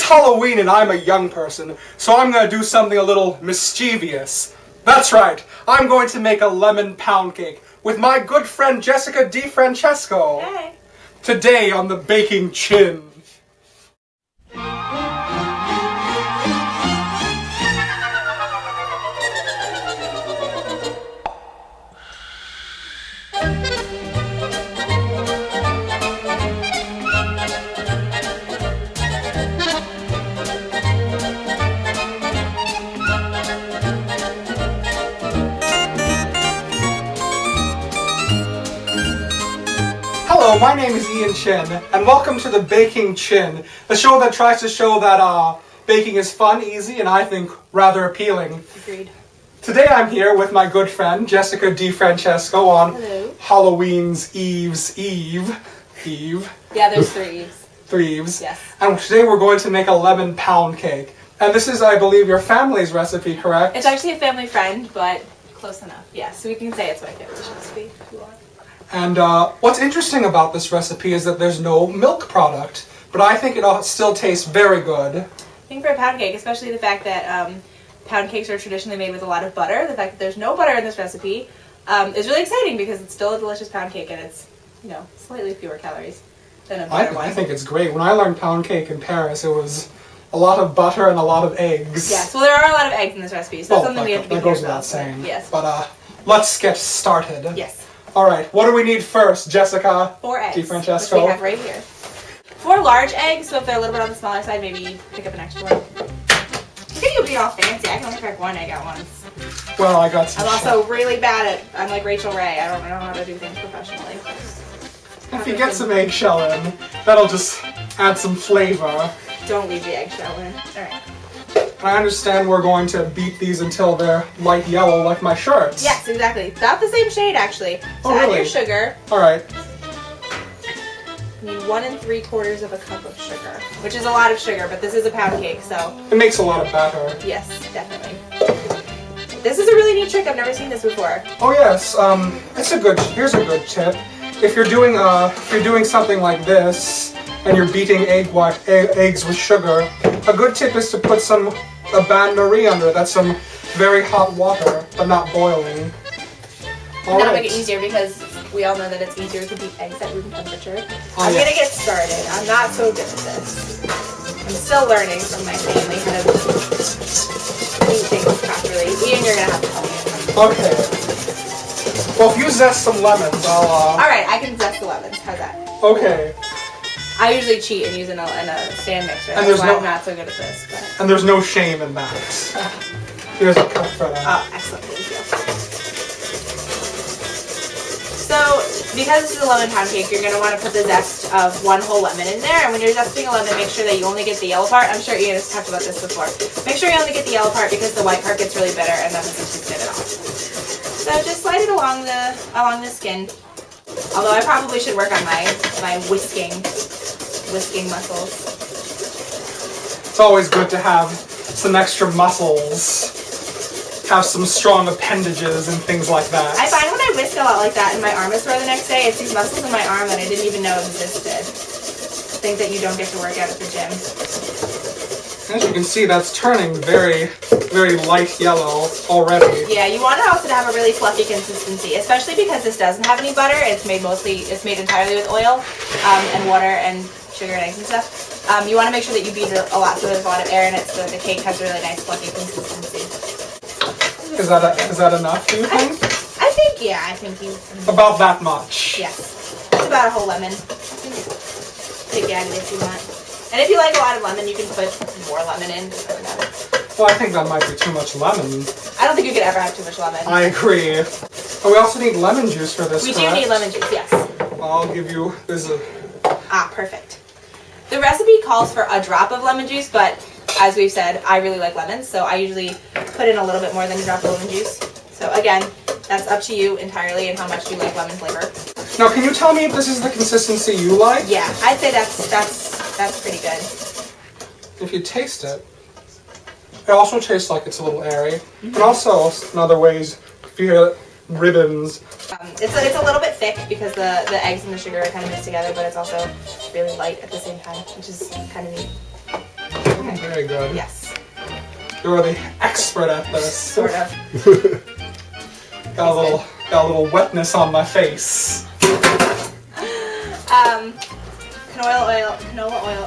It's Halloween and I'm a young person, so I'm going to do something a little mischievous. That's right, I'm going to make a lemon pound cake with my good friend Jessica Francesco. Hey. Today on the Baking Chin. Hello, my name is Ian Chin, and welcome to the Baking Chin, the show that tries to show that baking is fun, easy, and I think rather appealing. Agreed. Today I'm here with my good friend Jessica Francesco on Hello. Halloween's Eve. Yeah, there's 3 Eves. 3 Eves. Yes. And today we're going to make a lemon pound cake. And this is, I believe, your family's recipe, correct? It's actually a family friend, but close enough. Yeah, so we can say it's my family's recipe if you want. And what's interesting about this recipe is that there's no milk product, but I think it still tastes very good. I think for a pound cake, especially the fact that pound cakes are traditionally made with a lot of butter, the fact that there's no butter in this recipe is really exciting because it's still a delicious pound cake and it's, you know, slightly fewer calories than a butter one. I think it's great. When I learned pound cake in Paris, it was a lot of butter and a lot of eggs. Yes, well there are a lot of eggs in this recipe, so that's something we have to be that goes careful without of. saying. Yes. But let's get started. Yes. All right, what do we need first, Jessica? 4 eggs, Francesco. which we have right here. 4 large eggs, so if they're a little bit on the smaller side, maybe pick up an extra one. Look at you being all fancy. I can only crack 1 egg at once. Well, I got some. I'm also really bad I'm like Rachel Ray. I don't know how to do things professionally. If you get some eggshell in, that'll just add some flavor. Don't leave the eggshell in. Alright. I understand we're going to beat these until they're light yellow like my shirts. Yes, exactly. About the same shade, actually. So Oh, add really? your sugar. Alright. You need 1 3/4 of a cup of sugar, which is a lot of sugar, but this is a pound cake, so It makes a lot of batter. yes, definitely. This is a really neat trick. I've never seen this before. Oh yes, here's a good tip. If you're doing something like this, and you're beating eggs with sugar, a good tip is to put a bain-marie under it. That's some very hot water, but not boiling. That'll make it easier because we all know that it's easier to beat eggs at room temperature. I'm gonna get started. I'm not so good at this. I'm still learning from my family how to do things properly. Ian, you're gonna have to help me. Okay. Well, if you zest some lemons, I'll Alright, I can zest the lemons. How's that? Okay. I usually cheat and use in a stand mixer. And That's there's why no- I'm not so good at this. But... And there's no shame in that. Here's a cup for that. Oh, excellent. Thank you. So, because this is a lemon pound cake, you're going to want to put the zest of 1 whole lemon in there. And when you're zesting a lemon, make sure that you only get the yellow part. I'm sure Ian has talked about this before. Make sure you only get the yellow part because the white part gets really bitter and that doesn't taste good at all. So just slide it along the skin. Although I probably should work on my whisking muscles. It's always good to have some extra muscles. Have some strong appendages and things like that. I find when I whisk a lot like that and my arm is sore the next day, it's these muscles in my arm that I didn't even know existed. Things that you don't get to work out at the gym. As you can see, that's turning very, very light yellow already. Yeah, you want it also to have a really fluffy consistency, especially because this doesn't have any butter. It's made entirely with oil and water and sugar and eggs and stuff. You want to make sure that you beat it a lot so there's a lot of air in it so that the cake has a really nice fluffy consistency. Is that enough, do you think? I think, yeah, I think you... About that much. Yes. It's about a whole lemon. Take it if you want. And if you like a lot of lemon, you can put more lemon in. Doesn't matter. Well, I think that might be too much lemon. I don't think you could ever have too much lemon. I agree. Oh, we also need lemon juice for this, We correct? do need lemon juice, yes. I'll give you... Perfect. The recipe calls for a drop of lemon juice, but as we've said, I really like lemons, so I usually put in a little bit more than a drop of lemon juice. So again, that's up to you entirely and how much you like lemon flavor. Now, can you tell me if this is the consistency you like? Yeah, I'd say that's pretty good. If you taste it, it also tastes like it's a little airy. And also, in other ways, if you hear ribbons. It's a little bit thick because the eggs and the sugar are kind of mixed together, but it's also really light at the same time, which is kind of neat. Very good. Yes. You're the expert at this. Sort of. Got a little wetness on my face. Canola oil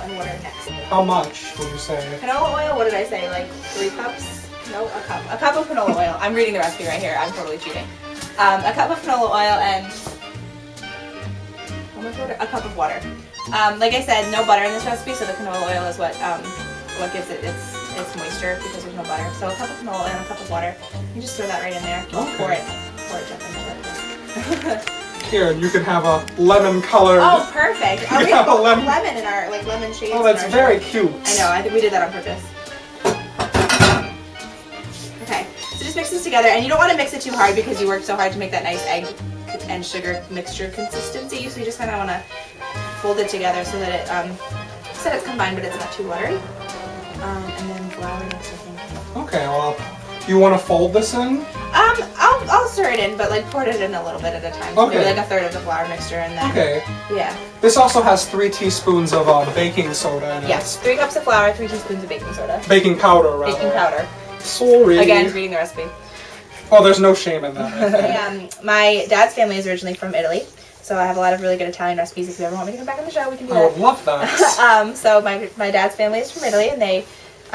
and water next. How much would you say? Canola oil, what did I say? Like 3 cups? No, a cup. A cup of canola oil. I'm reading the recipe right here. I'm totally cheating. A cup of canola oil and how much water? A cup of water. Like I said, no butter in this recipe, so the canola oil is what gives it its moisture because there's no butter. So a cup of canola oil and a cup of water. You just throw that right in there. Okay. Pour it, jump into it. Here, you can have a lemon colored. Oh, perfect. We have lemon in our lemon shades. Oh, that's very cute. I know. I think we did that on purpose. Okay, so just mix this together, and you don't want to mix it too hard because you worked so hard to make that nice egg and sugar mixture consistency. So you just kind of want to fold it together so that it's combined, but it's not too watery. And then flour next, I think. Okay, well, you want to fold this in? I'll stir it in, but like pour it in a little bit at a time. So Okay. maybe like a third of the flour mixture, and then yeah. This also has 3 teaspoons of baking soda in it. Yes, 3 cups of flour, 3 teaspoons of baking soda. Baking powder, rather. Baking powder. Sorry. Again, reading the recipe. Oh, there's no shame in that. My dad's family is originally from Italy, so I have a lot of really good Italian recipes. If you ever want me to come back on the show, we can do I that. would love that. So my dad's family is from Italy, and they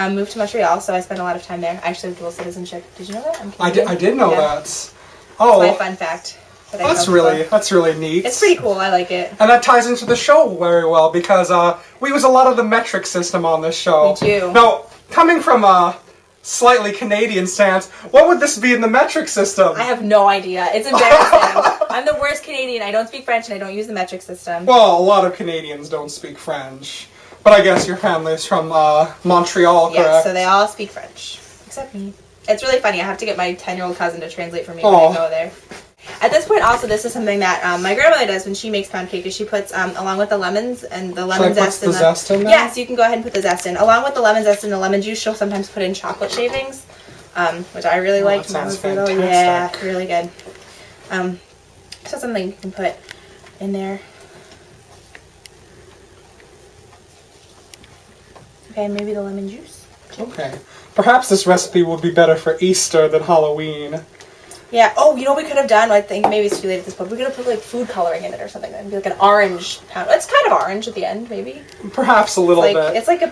moved to Montreal, so I spent a lot of time there. I actually have dual citizenship. Did you know that? I did know that. That's Oh, my fun fact. that's really neat. It's pretty cool. I like it. And that ties into the show very well because we use a lot of the metric system on this show. We do. Now, coming from a slightly Canadian stance, what would this be in the metric system? I have no idea. It's embarrassing. I'm the worst Canadian. I don't speak French, and I don't use the metric system. Well, a lot of Canadians don't speak French. But I guess your family is from Montreal, correct? Yeah, so they all speak French. Except me. It's really funny. I have to get my 10-year-old cousin to translate for me when I go there. At this point, also, this is something that my grandmother does when she makes pound cake, is she puts, along with the lemons and the lemon zest in zest in there? Yeah, so you can go ahead and put the zest in. Along with the lemon zest and the lemon juice, she'll sometimes put in chocolate shavings, which I really liked. That sounds fantastic. Yeah, really good. So something you can put in there. Okay, maybe the lemon juice. Okay. Perhaps this recipe would be better for Easter than Halloween. Yeah. Oh, you know what we could have done? I think maybe it's too late at this point. We could have put like food coloring in it or something. It'd be like an orange pound. It's kind of orange at the end, maybe. Perhaps a little bit. It's like a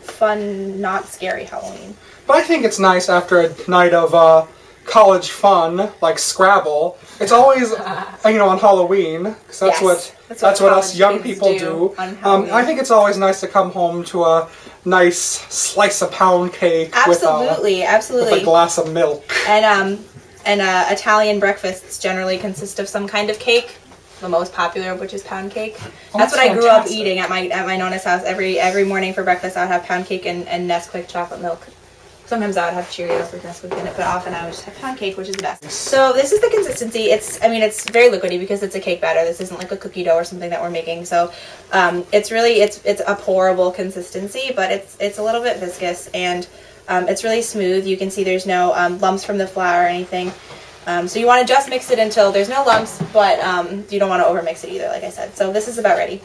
fun, not scary Halloween. But I think it's nice after a night of college fun, like Scrabble. It's always, on Halloween, because that's what us young people do. I think it's always nice to come home to a nice slice of pound cake Absolutely. with a glass of milk. And Italian breakfasts generally consist of some kind of cake. The most popular of which is pound cake. That's what I grew up eating at my Nona's house. Every morning for breakfast I would have pound cake and Nesquik chocolate milk. Sometimes I would have Cheerios with Nesquik in it, but often I would just have pound cake, which is the best. So this is the consistency. It's very liquidy because it's a cake batter. This isn't like a cookie dough or something that we're making. So it's a pourable consistency, but it's a little bit viscous and it's really smooth. You can see there's no lumps from the flour or anything. So you want to just mix it until there's no lumps, but you don't want to overmix it either, like I said. So this is about ready.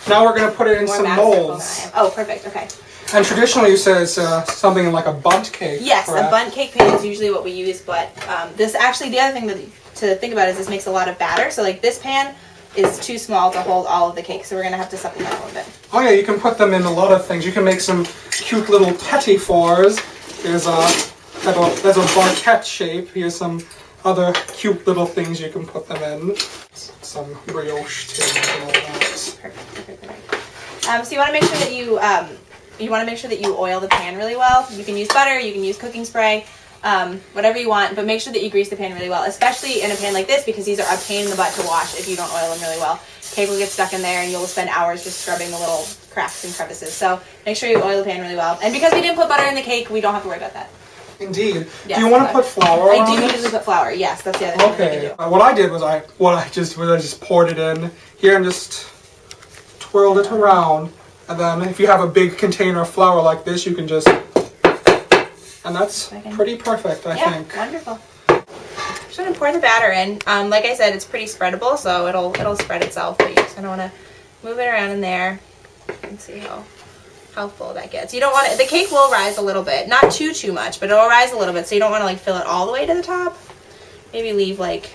Now we're going to put it in some molds. Oh, perfect. Okay. And traditionally you say it's something like a bundt cake. Yes, correct? a bundt cake pan is usually what we use, but this actually, the other thing to think about is this makes a lot of batter. So like this pan is too small to hold all of the cake, so we're going to have to supplement a little bit. Oh yeah, you can put them in a lot of things. You can make some cute little petit fours. There's a barquette shape. Here's some other cute little things you can put them in. Some brioche tins and all that. Perfect. So you want to make sure that you oil the pan really well. You can use butter, you can use cooking spray, whatever you want, but make sure that you grease the pan really well, especially in a pan like this because these are a pain in the butt to wash if you don't oil them really well. Cake will get stuck in there and you'll spend hours just scrubbing the little cracks and crevices. So make sure you oil the pan really well. And because we didn't put butter in the cake, we don't have to worry about that. Indeed. Yes, do you want to put flour on I do it? usually put flour. Yes, that's the other thing that I can do. What I did was I just poured it in here and just twirled it around. And then if you have a big container of flour like this, you can just, and that's pretty perfect, I think. Yeah, wonderful. Just going to pour the batter in. Like I said, it's pretty spreadable, so it'll spread itself. But you just kind of want to move it around in there and see how how full that gets. You don't want it, the cake will rise a little bit, not too much, but it'll rise a little bit, so you don't want to like fill it all the way to the top. Maybe leave like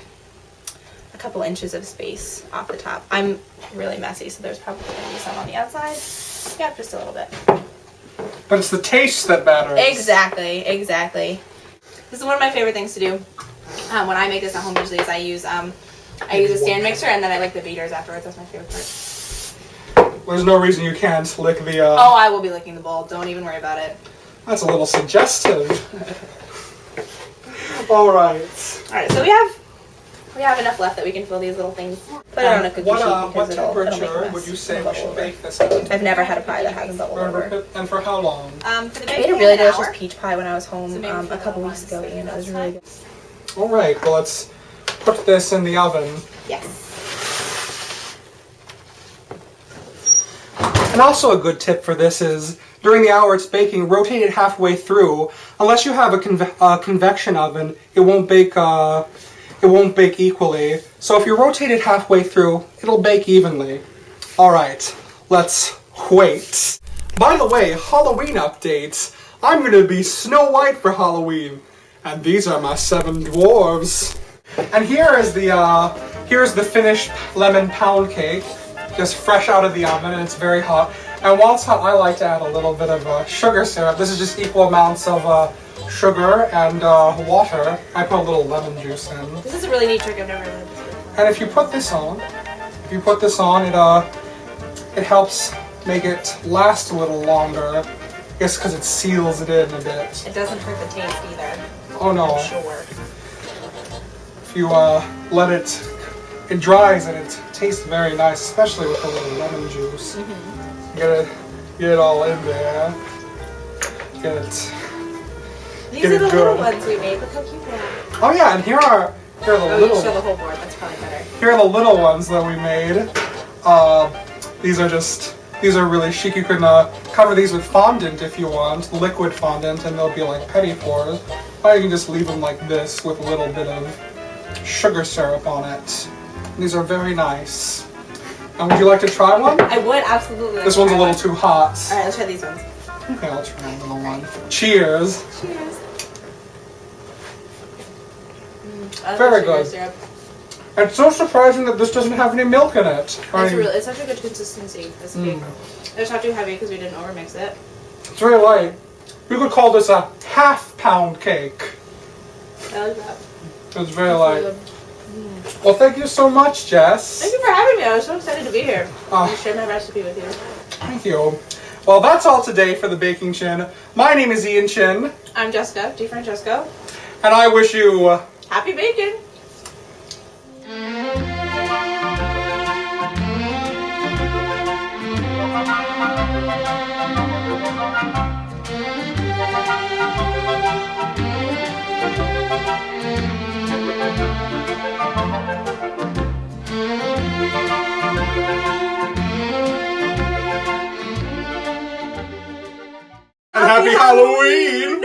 a couple inches of space off the top. I'm really messy, so there's probably going to be some on the outside. Yeah, just a little bit. But it's the taste that matters. Exactly, exactly. This is one of my favorite things to do. When I make this at home, usually is I use a stand mixer, and then I lick the beaters afterwards. That's my favorite part. There's no reason you can't lick the. Oh, I will be licking the bowl. Don't even worry about it. That's a little suggestive. All right. All right, so we have enough left that we can fill these little things. Put it on a cookie sheet because what it'll make a temperature mess. would you say It'll we should bubble over. bake this at? I've never had a pie that hasn't bubbled over. And for how long? For the I baking, made a really an delicious hour. peach pie when I was home So maybe for a couple the weeks ago, ones and it was that really you good. All right. Well, let's put this in the oven. Yes. And also a good tip for this is, during the hour it's baking, rotate it halfway through. Unless you have a convection oven, it won't bake equally. So if you rotate it halfway through, it'll bake evenly. All right, let's wait. By the way, Halloween updates. I'm gonna be Snow White for Halloween, and these are my 7 dwarves. And here's the finished lemon pound cake. Just fresh out of the oven, and it's very hot. And while it's hot, I like to add a little bit of sugar syrup. This is just equal amounts of sugar and water. I put a little lemon juice in. This is a really neat trick. I've never learned this before. And if you put this on, it helps make it last a little longer. I guess because it seals it in a bit. It doesn't hurt the taste either. Oh no! I'm sure. If you let it dries and it tastes very nice, especially with a little lemon juice. Get it all in there. Get it. These Get are it the good. little ones we made. Look how cute they are. Oh yeah, and here are the Oh, you little show the whole board. That's probably better. here are the little ones that we made. These are really chic. You can cover these with fondant if you want, liquid fondant, and they'll be like petit fours. Or you can just leave them like this with a little bit of sugar syrup on it. These are very nice. And would you like to try one? I would absolutely. This one's a little too hot. All right, let's try these ones. Okay, I'll try a little one. Cheers. Cheers. Very good. Syrup. It's so surprising that this doesn't have any milk in it. It's such a good consistency. This cake. It's not too heavy because we didn't overmix it. It's very light. You could call this a half-pound cake. I like that. It's very light. Well, thank you so much, Jess. Thank you for having me. I was so excited to be here. Oh. To share my recipe with you. Thank you. Well, that's all today for the Baking Chin. My name is Ian Chin. I'm Jessica, Francesco. And I wish you... Happy baking! Happy Halloween!